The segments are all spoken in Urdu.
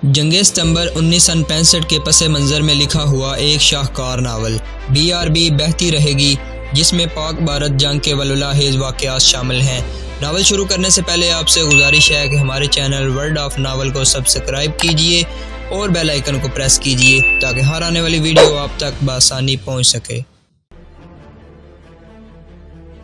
جنگ ستمبر 1965 کے پس منظر میں لکھا ہوا ایک شاہکار ناول BRB بہتی رہے گی، جس میں پاک بھارت جنگ کے واللاحظ واقعات شامل ہیں۔ ناول شروع کرنے سے پہلے آپ سے گزارش ہے کہ ہمارے چینل ورلڈ آف ناول کو سبسکرائب کیجئے اور بیل آئیکن کو پریس کیجئے تاکہ ہر آنے والی ویڈیو آپ تک بآسانی پہنچ سکے۔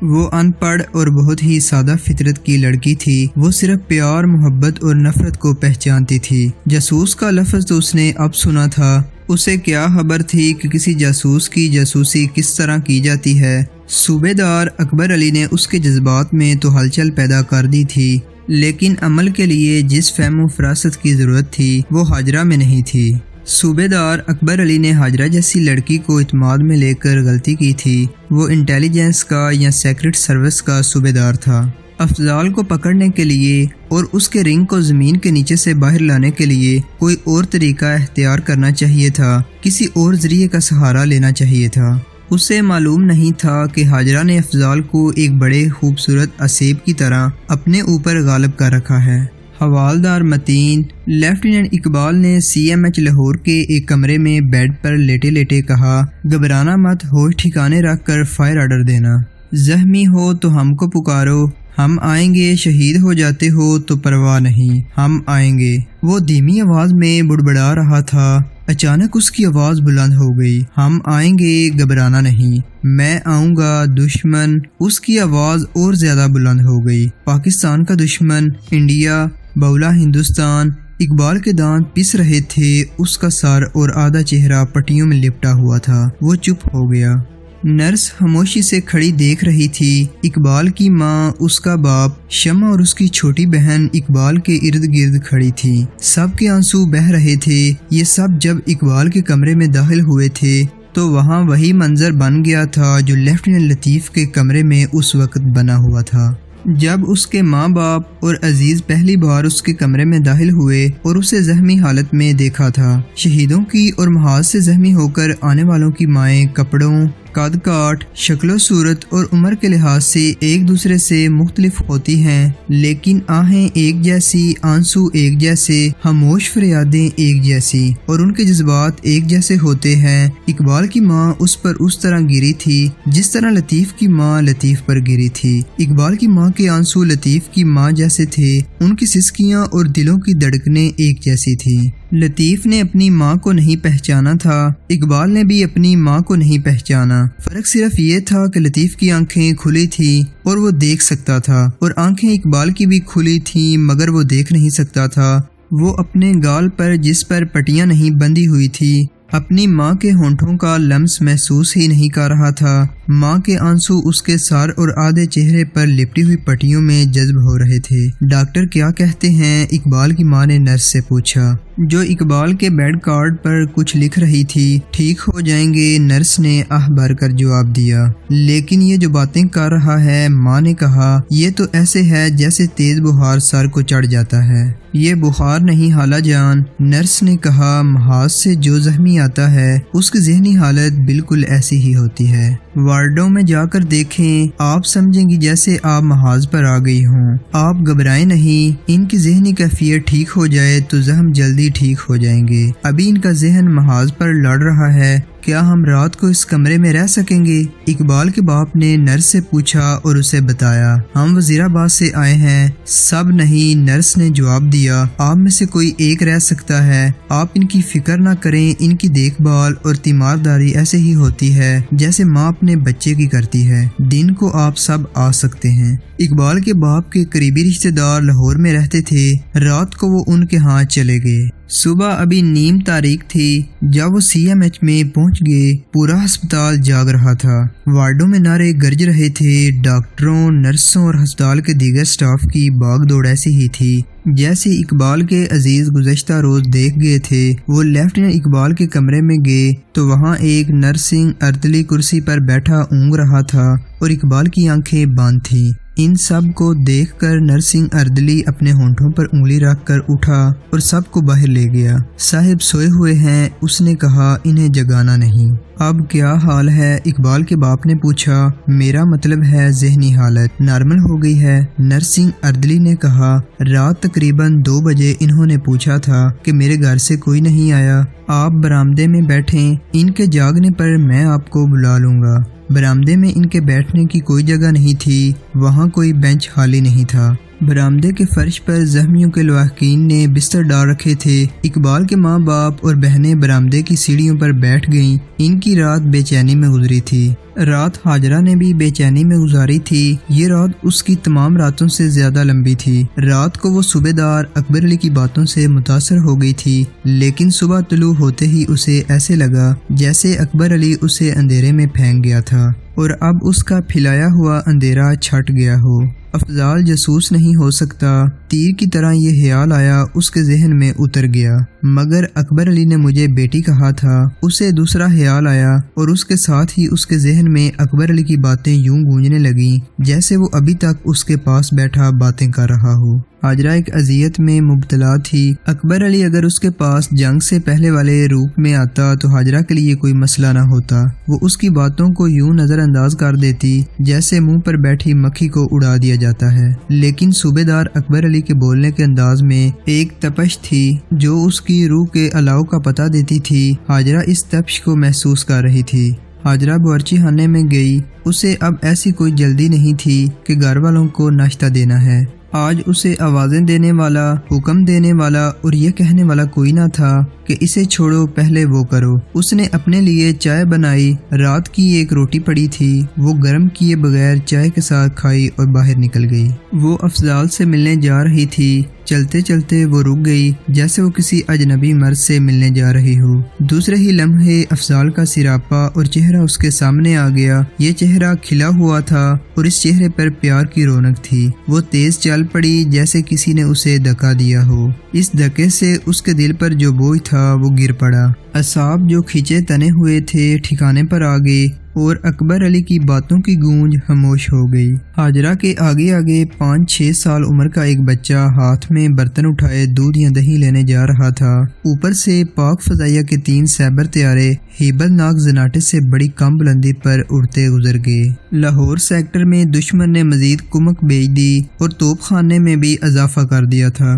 وہ ان پڑھ اور بہت ہی سادہ فطرت کی لڑکی تھی۔ وہ صرف پیار، محبت اور نفرت کو پہچانتی تھی۔ جاسوس کا لفظ تو اس نے اب سنا تھا، اسے کیا خبر تھی کہ کسی جاسوس کی جاسوسی کس طرح کی جاتی ہے۔ صوبے دار اکبر علی نے اس کے جذبات میں تو ہلچل پیدا کر دی تھی، لیکن عمل کے لیے جس فہم و فراست کی ضرورت تھی وہ حاجرہ میں نہیں تھی۔ صوبے دار اکبر علی نے حاجرہ جیسی لڑکی کو اعتماد میں لے کر غلطی کی تھی۔ وہ انٹیلیجنس کا یا سیکرٹ سروس کا صوبے دار تھا۔ افضال کو پکڑنے کے لیے اور اس کے رنگ کو زمین کے نیچے سے باہر لانے کے لیے کوئی اور طریقہ اختیار کرنا چاہیے تھا، کسی اور ذریعے کا سہارا لینا چاہیے تھا۔ اسے معلوم نہیں تھا کہ حاجرہ نے افضال کو ایک بڑے خوبصورت اسیب کی طرح اپنے اوپر غالب کر رکھا ہے۔ حوالدار متین لیفٹیننٹ اقبال نے CMH لاہور کے ایک کمرے میں بیڈ پر لیٹے لیٹے کہا، گھبرانا مت، ہوش ٹھکانے رکھ کر فائر آرڈر دینا۔ زخمی ہو تو ہم کو پکارو، ہم آئیں گے، شہید ہو جاتے ہو تو پرواہ نہیں، ہم آئیں گے۔ وہ دھیمی آواز میں بڑبڑا رہا تھا۔ اچانک اس کی آواز بلند ہو گئی، ہم آئیں گے، گھبرانا نہیں، میں آؤں گا دشمن۔ اس کی آواز اور زیادہ بلند ہو گئی، پاکستان کا دشمن، انڈیا، بولا ہندوستان۔ اقبال کے دانت پس رہے تھے، اس کا سر اور آدھا چہرہ پٹیوں میں لپٹا ہوا تھا۔ وہ چپ ہو گیا۔ نرس خاموشی سے کھڑی دیکھ رہی تھی۔ اقبال کی ماں، اس کا باپ، شمع اور اس کی چھوٹی بہن اقبال کے ارد گرد کھڑی تھی۔ سب کے آنسو بہہ رہے تھے۔ یہ سب جب اقبال کے کمرے میں داخل ہوئے تھے تو وہاں وہی منظر بن گیا تھا جو لیفٹیننٹ لطیف کے کمرے میں اس وقت بنا ہوا تھا۔ جب اس کے ماں باپ اور عزیز پہلی بار اس کے کمرے میں داخل ہوئے اور اسے زخمی حالت میں دیکھا تھا۔ شہیدوں کی اور محاذ سے زخمی ہو کر آنے والوں کی مائیں کپڑوں، قد کاٹ، شکل و صورت اور عمر کے لحاظ سے ایک دوسرے سے مختلف ہوتی ہیں، لیکن آہیں ایک جیسی، آنسو ایک جیسے، خاموش فریادیں ایک جیسی، اور ان کے جذبات ایک جیسے ہوتے ہیں۔ اقبال کی ماں اس پر اس طرح گری تھی جس طرح لطیف کی ماں لطیف پر گری تھی۔ اقبال کی ماں کے آنسو لطیف کی ماں جیسے تھے، ان کی سسکیاں اور دلوں کی دھڑکنیں ایک جیسی تھیں۔ لطیف نے اپنی ماں کو نہیں پہچانا تھا، اقبال نے بھی اپنی ماں کو نہیں پہچانا۔ فرق صرف یہ تھا کہ لطیف کی آنکھیں کھلی تھیں اور وہ دیکھ سکتا تھا، اور آنکھیں اقبال کی بھی کھلی تھیں مگر وہ دیکھ نہیں سکتا تھا۔ وہ اپنے گال پر جس پر پٹیاں نہیں بندھی ہوئی تھی اپنی ماں کے ہونٹوں کا لمس محسوس ہی نہیں کر رہا تھا۔ ماں کے آنسو اس کے سر اور آدھے چہرے پر لپٹی ہوئی پٹیوں میں جذب ہو رہے تھے۔ ڈاکٹر کیا کہتے ہیں؟ اقبال کی ماں نے نرس سے پوچھا، جو اقبال کے بیڈ کارڈ پر کچھ لکھ رہی تھی۔ ٹھیک ہو جائیں گے، نرس نے آہ بھر کر جواب دیا۔ لیکن یہ جو باتیں کر رہا ہے، ماں نے کہا، یہ تو ایسے ہے جیسے تیز بخار سر کو چڑھ جاتا ہے۔ یہ بخار نہیں خالہ جان، نرس نے کہا، محاذ سے جو زخمی آتا ہے اس کی ذہنی حالت بالکل ایسی ہی ہوتی ہے۔ وارڈوں میں جا کر دیکھیں، آپ سمجھیں گی جیسے آپ محاذ پر آ گئی ہوں۔ آپ گھبرائیں نہیں، ان کی ذہنی کیفیت ٹھیک ہو جائے تو زخم جلدی ٹھیک ہو جائیں گے۔ ابھی ان کا ذہن محاذ پر لڑ رہا ہے، کیا ہم رات کو اس کمرے میں رہ سکیں گے؟ اقبال کے باپ نے نرس سے پوچھا اور اسے بتایا، ہم وزیر آباد سے آئے ہیں۔ سب نہیں، نرس نے جواب دیا، آپ میں سے کوئی ایک رہ سکتا ہے۔ آپ ان کی فکر نہ کریں، ان کی دیکھ بھال اور تیمارداری ایسے ہی ہوتی ہے جیسے ماں اپنے بچے کی کرتی ہے۔ دن کو آپ سب آ سکتے ہیں۔ اقبال کے باپ کے قریبی رشتہ دار لاہور میں رہتے تھے، رات کو وہ ان کے ہاں چلے گئے۔ صبح ابھی نیم تاریخ تھی جب وہ CMH میں پہنچ گئے۔ پورا ہسپتال جاگ رہا تھا، وارڈوں میں نعرے گرج رہے تھے۔ ڈاکٹروں، نرسوں اور ہسپتال کے دیگر سٹاف کی باغ دوڑ ایسی ہی تھی جیسے اقبال کے عزیز گزشتہ روز دیکھ گئے تھے۔ وہ لیفٹیننٹ اقبال کے کمرے میں گئے تو وہاں ایک نرسنگ ارتلی کرسی پر بیٹھا اونگ رہا تھا اور اقبال کی آنکھیں بند تھیں۔ ان سب کو دیکھ کر نرسنگ اردلی اپنے ہونٹوں پر انگلی رکھ کر اٹھا اور سب کو باہر لے گیا۔ صاحب سوئے ہوئے ہیں، اس نے کہا، انہیں جگانا نہیں۔ اب کیا حال ہے؟ اقبال کے باپ نے پوچھا۔ میرا مطلب ہے ذہنی حالت نارمل ہو گئی ہے، نرسنگ اردلی نے کہا۔ رات تقریباً 2 بجے انہوں نے پوچھا تھا کہ میرے گھر سے کوئی نہیں آیا؟ آپ برآمدے میں بیٹھیں، ان کے جاگنے پر میں آپ کو بلا لوں گا۔ برآمدے میں ان کے بیٹھنے کی کوئی جگہ نہیں تھی، وہاں کوئی بینچ خالی نہیں تھا۔ برآمدے کے فرش پر زخمیوں کے لواحقین نے بستر ڈال رکھے تھے۔ اقبال کے ماں باپ اور بہنیں برآمدے کی سیڑھیوں پر بیٹھ گئیں۔ ان کی رات بے چینی میں گزری تھی۔ رات حاجرہ نے بھی بے چینی میں گزاری تھی۔ یہ رات اس کی تمام راتوں سے زیادہ لمبی تھی۔ رات کو وہ صوبے دار اکبر علی کی باتوں سے متاثر ہو گئی تھی، لیکن صبح طلوع ہوتے ہی اسے ایسے لگا جیسے اکبر علی اسے اندھیرے میں پھینک گیا تھا اور اب اس کا پھیلایا ہوا اندھیرا چھٹ گیا ہو۔ افضال جاسوس نہیں ہو سکتا، تیر کی طرح یہ خیال آیا، اس کے ذہن میں اتر گیا۔ مگر اکبر علی نے مجھے بیٹی کہا تھا۔ اسے دوسرا خیال آیا اور اس کے ساتھ ہی اس کے ذہن میں اکبر علی کی باتیں یوں گونجنے لگیں جیسے وہ ابھی تک اس کے پاس بیٹھا باتیں کر رہا ہو۔ حاجرہ ایک اذیت میں مبتلا تھی۔ اکبر علی اگر اس کے پاس جنگ سے پہلے والے روپ میں آتا تو حاجرہ کے لیے کوئی مسئلہ نہ ہوتا۔ وہ اس کی باتوں کو یوں نظر انداز کر دیتی جیسے منہ پر بیٹھی مکھی کو اڑا دیا جاتا ہے، لیکن صوبے دار اکبر علی کے بولنے کے انداز میں ایک تپش تھی جو اس کی روح کے الاؤ کا پتہ دیتی تھی۔ حاجرہ اس تپش کو محسوس کر رہی تھی۔ حاجرہ باورچی خانے میں گئی۔ اسے اب ایسی کوئی جلدی نہیں تھی کہ گھر والوں کو ناشتہ دینا ہے۔ آج اسے آوازیں دینے والا، حکم دینے والا اور یہ کہنے والا کوئی نہ تھا کہ اسے چھوڑو، پہلے وہ کرو۔ اس نے اپنے لیے چائے بنائی۔ رات کی ایک روٹی پڑی تھی، وہ گرم کیے بغیر چائے کے ساتھ کھائی اور باہر نکل گئی۔ وہ افضال سے ملنے جا رہی تھی۔ چلتے چلتے وہ رک گئی جیسے وہ کسی اجنبی مرد سے ملنے جا رہی ہو۔ دوسرے ہی لمحے افضال کا سراپا اور چہرہ اس کے سامنے آ گیا۔ یہ چہرہ کھلا ہوا تھا اور اس چہرے پر پیار کی رونق تھی۔ وہ تیز چل پڑی جیسے کسی نے اسے دھکا دیا ہو۔ اس دھکے سے اس کے دل پر جو بوجھ تھا وہ گر پڑا۔ اعصاب جو کھینچے تنے ہوئے تھے ٹھکانے پر آ گئے اور اکبر علی کی باتوں کی گونج خاموش ہو گئی۔ حاجرہ کے آگے آگے 5-6 سال عمر کا ایک بچہ ہاتھ میں برتن اٹھائے دودھ یا دہی لینے جا رہا تھا۔ اوپر سے پاک فضائیہ کے 3 سائبر طیارے ہیبت ناک زناٹے سے بڑی کم بلندی پر اڑتے گزر گئے۔ لاہور سیکٹر میں دشمن نے مزید کمک بھیج دی اور توپ خانے میں بھی اضافہ کر دیا تھا۔